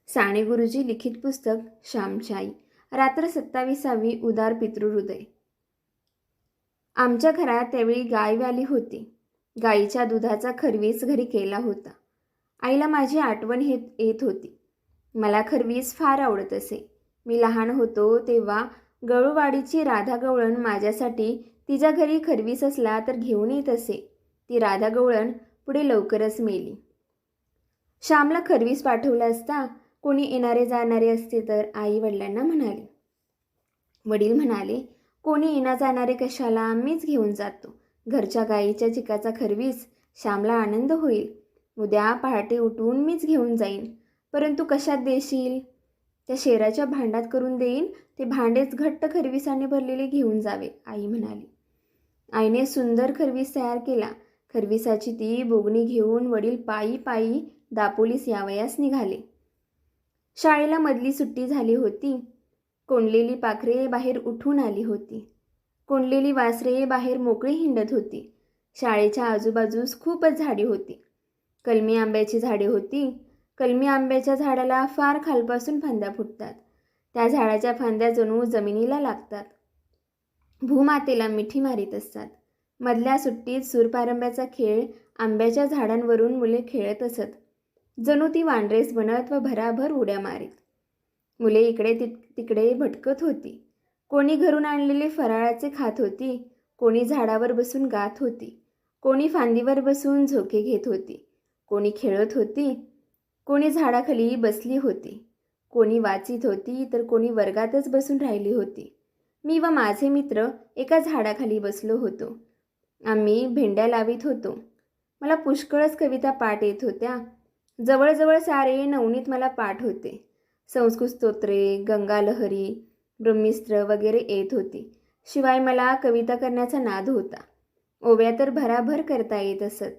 साने गुरुजी लिखित पुस्तक श्यामची आई. रात्र 27वी. उदार पितृहृदय. आमच्या घरात त्यावेळी गाय आली होती. गाईच्या दुधाचा खरवीस घरी केला होता. आईला माझी आठवण येत होती. मला खरवीस फार आवडत असे. मी लहान होतो तेव्हा गवळवाडीची राधा गवळण माझ्यासाठी तिच्या घरी खरवीस असला तर घेऊन येत असे. ती राधा गवळण पुढे लवकरच मेली. श्यामला खरवीस पाठवला असता कोणी येणारे जाणारे असते तर, आई वडिलांना म्हणाली. वडील म्हणाले, कोणी येणा जाणारे कशाला, मीच घेऊन जातो. घरच्या गाईच्या चिकाचा खरवीस, श्यामला आनंद होईल. उद्या पहाटे उठून मीच घेऊन जाईन. परंतु कशात देशील? त्या शेराच्या भांड्यात करून देईन. ते भांडेच घट्ट खरविसाने भरलेले घेऊन जावे, आई म्हणाली. आईने सुंदर खरवीस तयार केला. खरविसाची ती बोगणी घेऊन वडील पायी पायी दापोलीस यावयास निघाले. शाळेला मधली सुट्टी झाली होती. कोंडलेली पाखरे बाहेर उठून आली होती. कोंडलेली वासरे बाहेर मोकळी हिंडत होती. शाळेच्या आजूबाजूस खूपच झाडे होती. कलमी आंब्याची झाडे होती. कलमी आंब्याच्या झाडाला फार खालपासून फांद्या फुटतात. त्या झाडाच्या फांद्या जणू जमिनीला लागतात. भूमातेला मिठी मारीत असतात. मधल्या सुट्टीत सूरपारंब्याचा खेळ आंब्याच्या झाडांवरून मुले खेळत असत. जणू ती वानरेस बनत व भराभर उड्या मारीत. मुले इकडे तिकडे भटकत होती. कोणी घरून आणलेले फराळाचे खात होती. कोणी झाडावर बसून गात होती. कोणी फांदीवर बसून झोके घेत होती. कोणी खेळत होती. कोणी झाडाखाली बसली होती. कोणी वाचित होती तर कोणी वर्गातच बसून राहिली होती. मी व माझे मित्र एका झाडाखाली बसलो होतो. आम्ही भेंड्या लावित होतो. मला पुष्कळच कविता पाठ येत होत्या. जवळजवळ सारे नवनीत मला पाठ होते. संस्कृत स्तोत्रे, गंगालहरी, ब्रह्मिस्त्र वगैरे येत होती. शिवाय मला कविता करण्याचा नाद होता. ओव्या तर भराभर करता येत असत.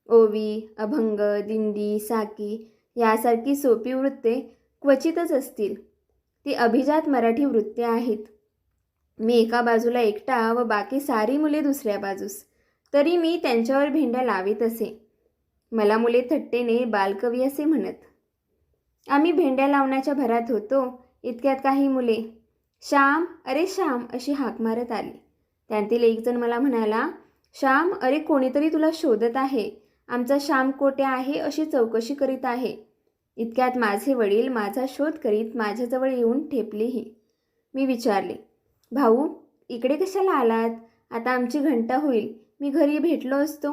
ओवी, अभंग, दिंडी, साकी यासारखी सोपी वृत्ते क्वचितच असतील. ती अभिजात मराठी वृत्ते आहेत. मी एका बाजूला एकटा व बाकी सारी मुले दुसऱ्या बाजूस. तरी मी त्यांच्यावर भेंड्या लावित असे. मला मुले थट्टेने बालकवी असे म्हणत. आम्ही भेंड्या लावण्याच्या भरात होतो. इतक्यात काही मुले श्याम, अरे श्याम अशी हाक मारत आली. त्यांतील एक जण मला म्हणाला, श्याम, अरे कोणीतरी तुला शोधत आहे. आमचा श्याम कोठे आहे अशी चौकशी करीत आहे. इतक्यात माझे वडील माझा शोध करीत माझ्याजवळ येऊन ठेपलेही. मी विचारले, भाऊ इकडे कशाला आलात? आता आमची घंटा होईल. मी घरी भेटलो असतो.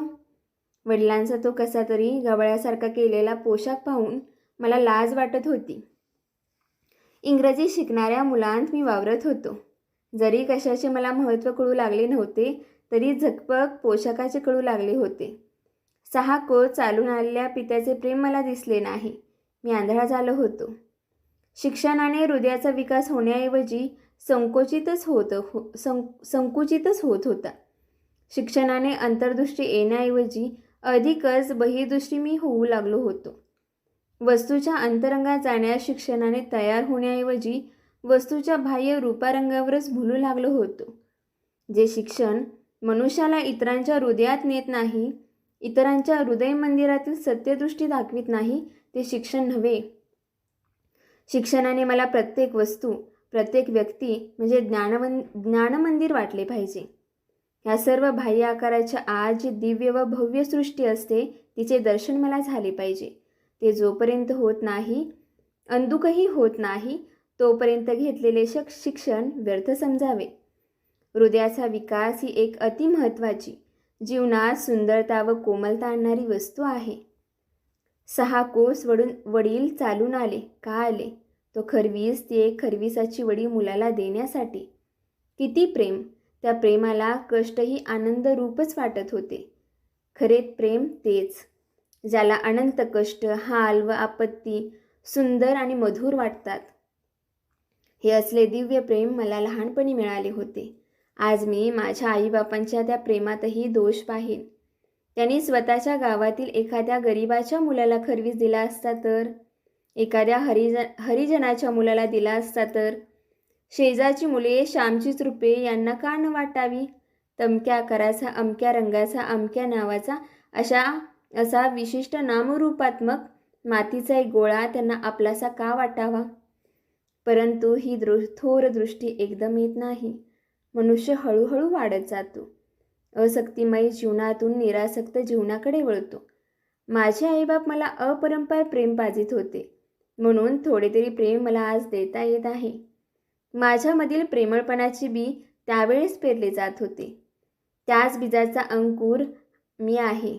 वडिलांचा तो कसा तरी गवळ्यासारखा केलेला पोशाख पाहून मला लाज वाटत होती. इंग्रजी शिकणाऱ्या मुलांत मी वावरत होतो. जरी कशाचे मला महत्त्व कळू लागले नव्हते तरी झकपक पोशाखाचे कळू लागले होते. 6 कोस चालून आलेल्या पित्याचे प्रेम मला दिसले नाही. मी आंधळा झालो होतो. शिक्षणाने हृदयाचा विकास होण्याऐवजी संकुचितच होत होता. शिक्षणाने अंतर्दृष्टी येण्याऐवजी अधिकच बहिर्दृष्टी मी होऊ लागलो होतो. वस्तूच्या अंतरंगात जाण्यास शिक्षणाने तयार होण्याऐवजी वस्तूच्या बाह्य रूपारंगावरच भुलू लागलो होतो. जे शिक्षण मनुष्याला इतरांच्या हृदयात नेत नाही, इतरांच्या हृदय मंदिरातील सत्यदृष्टी दाखवित नाही, ते शिक्षण नव्हे. शिक्षणाने मला प्रत्येक वस्तू, प्रत्येक व्यक्ती म्हणजे ज्ञानमंदिर वाटले पाहिजे. या सर्व बाह्य आकाराच्या आत जी दिव्य व भव्य सृष्टी असते तिचे दर्शन मला झाले पाहिजे. ते जोपर्यंत होत नाही, अंधुकही होत नाही, तोपर्यंत घेतलेले शिक्षण व्यर्थ समजावे. हृदयाचा विकास ही एक अतिमहत्त्वाची, जीवनात सुंदरता व कोमलता आणणारी वस्तू आहे. 6 कोस वडील चालून आले. का आले? तो खरवीस, ती एक खरविसाची वडी मुलाला देण्यासाठी. किती प्रेम! त्या प्रेमाला कष्टही आनंद रूपच वाटत होते. खरे प्रेम तेच, ज्याला अनंत कष्ट, हाल व आपत्ती सुंदर आणि मधुर वाटतात. हे असले दिव्य प्रेम मला लहानपणी मिळाले होते. आज मी माझ्या आईबापांच्या त्या प्रेमातही दोष पाहीन. त्यांनी स्वतःच्या गावातील एखाद्या गरिबाच्या मुलाला खरवीस दिला असता तर, एखाद्या हरिजनाच्या मुलाला दिला असता तर, शेजारची मुले श्यामचीच रूपे यांना का न वाटावी? तमक्या आकाराचा, अमक्या रंगाचा, अमक्या नावाचा असा विशिष्ट नामरूपात्मक मातीचा एक गोळा त्यांना आपलासा का वाटावा? परंतु ही थोर दृष्टी एकदम येत नाही. मनुष्य हळूहळू वाढत जातो. असक्तिमय जीवनातून निरासक्त जीवनाकडे वळतो. माझे आईबाप मला अपरंपार प्रेम पाजित होते, म्हणून थोडे तरी प्रेम मला आज देता येत आहे. माझ्यामधील प्रेमळपणाची बी त्यावेळेस पेरले जात होते. त्याच बीजाचा अंकुर मी आहे.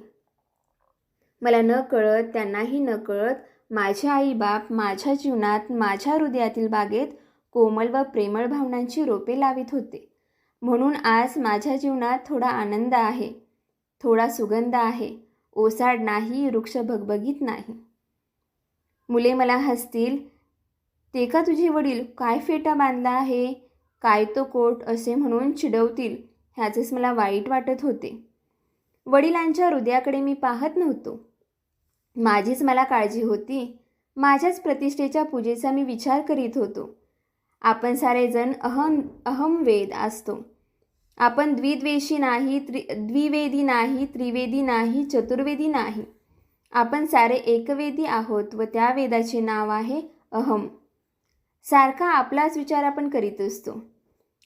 मला न कळत, त्यांनाही न कळत, माझे आईबाप माझ्या जीवनात, माझ्या हृदयातील बागेत कोमल व प्रेमळ भावनांची रोपे लावित होते. म्हणून आज माझ्या जीवनात थोडा आनंद आहे, थोडा सुगंध आहे. ओसाड नाही, वृक्ष भगभगीत नाही. मुले मला हसतील, ते का तुझे वडील? काय फेटा बांधला आहे, काय तो कोट, असे म्हणून चिडवतील. ह्याचेच मला वाईट वाटत होते. वडिलांच्या हृदयाकडे मी पाहत नव्हतो. माझीच मला काळजी होती. माझ्याच प्रतिष्ठेच्या पूजेचा मी विचार करीत होतो. आपण सारेजण अहमवेद असतो. आपण द्विद्वेषी नाही, द्विवेदी नाही, त्रिवेदी नाही, चतुर्वेदी नाही. आपण सारे एकवेदी आहोत व त्या वेदाचे नाव आहे अहम. सारखा आपलाच विचार आपण करीत असतो.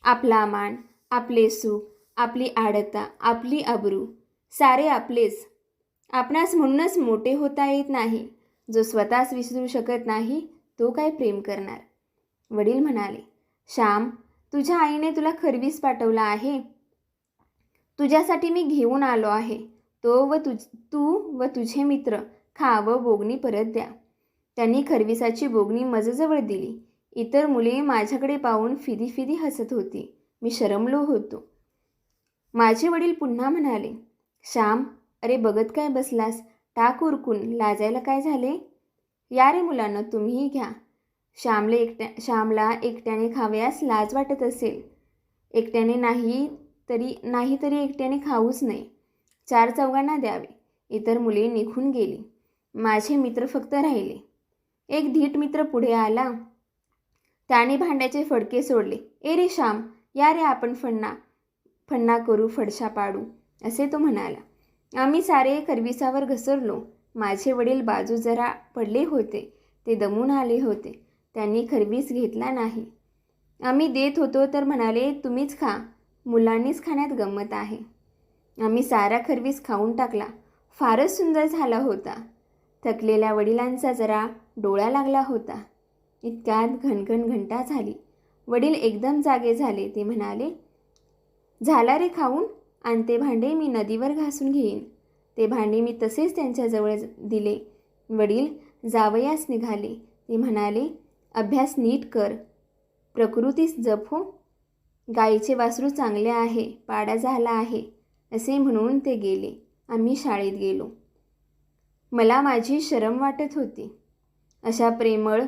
आपला मान, आपले सुख, आपली आडता, आपली अब्रू, सारे आपलेच. आपणास म्हणूनच मोठे होता येत नाही. जो स्वतःच विसरू शकत नाही तो काय प्रेम करणार? वडील म्हणाले, श्याम, तुझ्या आईने तुला खरवीस पाठवला आहे. तुझ्यासाठी मी घेऊन आलो आहे. तो तू व तुझे मित्र खा व बोगणी परत द्या. त्यांनी खरविसाची बोगणी मजजवळ दिली. इतर मुले माझ्याकडे पाहून फिदी फिदी हसत होती. मी शरमलो होतो. माझे वडील पुन्हा म्हणाले, श्याम, अरे बघत काय बसलास? टाक उरकून, लाजायला काय झाले? या रे मुलांना, तुम्हीही घ्या. श्यामला एकट्याने खावयास लाज वाटत असेल. एकट्याने नाही तरी एकट्याने खाऊच नये. 4 चौघांना द्यावे. इतर मुले निघून गेली. माझे मित्र फक्त राहिले. एक धीट मित्र पुढे आला. त्याने भांड्याचे फडके सोडले. ए रे श्याम, या रे, आपण फन्ना करू, फडशा पाडू, असे तो म्हणाला. आम्ही सारे खरविसावर घसरलो. माझे वडील बाजू जरा पडले होते. ते दमून आले होते. त्यांनी खरवीस घेतला नाही. आम्ही देत होतो तर म्हणाले, तुम्हीच खा, मुलांनीच खाण्यात गंमत आहे. आम्ही सारा खरवीस खाऊन टाकला. फारच सुंदर झाला होता. थकलेल्या वडिलांचा जरा डोळा लागला होता. इतक्यात घनघन घंटा झाली. वडील एकदम जागे झाले. ते म्हणाले, झाला रे खाऊन? आणि ते भांडे मी नदीवर घासून घेईन. ते भांडे मी तसेच त्यांच्याजवळ दिले. वडील जावयास निघाले. ते म्हणाले, अभ्यास नीट कर, प्रकृतीस जप हो. गाईचे वासरू चांगले आहे, पाडा झाला आहे, असे म्हणून ते गेले. आम्ही शाळेत गेलो. मला माझी शरम वाटत होती. अशा प्रेमळ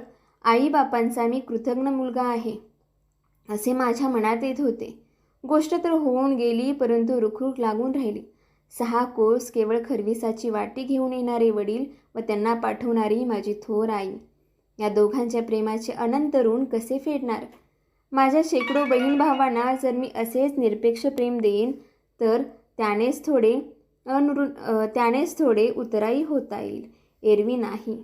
आईबापांचा मी कृतज्ञ मुलगा आहे, असे माझ्या मनात येत होते. गोष्ट तर होऊन गेली, परंतु रुखरुख लागून राहिली. 6 कोस केवळ खरविसाची वाटी घेऊन येणारे वडील व त्यांना पाठवणारी माझी थोर आई, या दोघांच्या प्रेमाचे अनंत ऋण कसे फेडणार? माझ्या शेकडो बहीण भावांना जर मी असेच निरपेक्ष प्रेम देईन तर त्यानेच थोडे उतराई होता येईल, एरवी नाही.